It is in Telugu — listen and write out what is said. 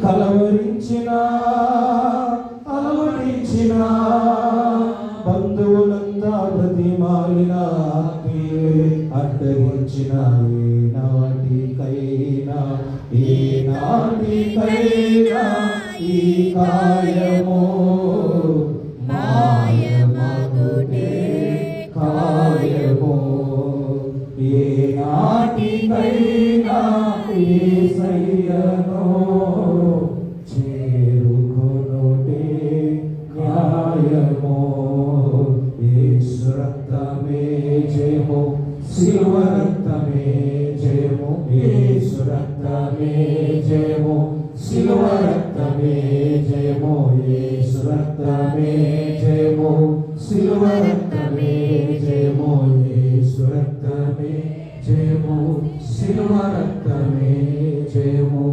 కలవరించిన అలవరించిన బంధువులంతా ప్రతిమాలిన అడ్డగించిన ఏనాటికైనా ఈ కాయము మాయమగునే కాయము ఏనాటికైనా యేసయ్యను చేరుకొనుటే న్యాయము యేసు రక్తమే జయము శిలువ రక్తమే జయము యేసు రక్తమే జయము శిలువ రక్తమే జయము యేసు రక్తమే జయము శిలువ రక్తమే జయము యేసు రక్తమే జయము శిలువ రక్తమే జయము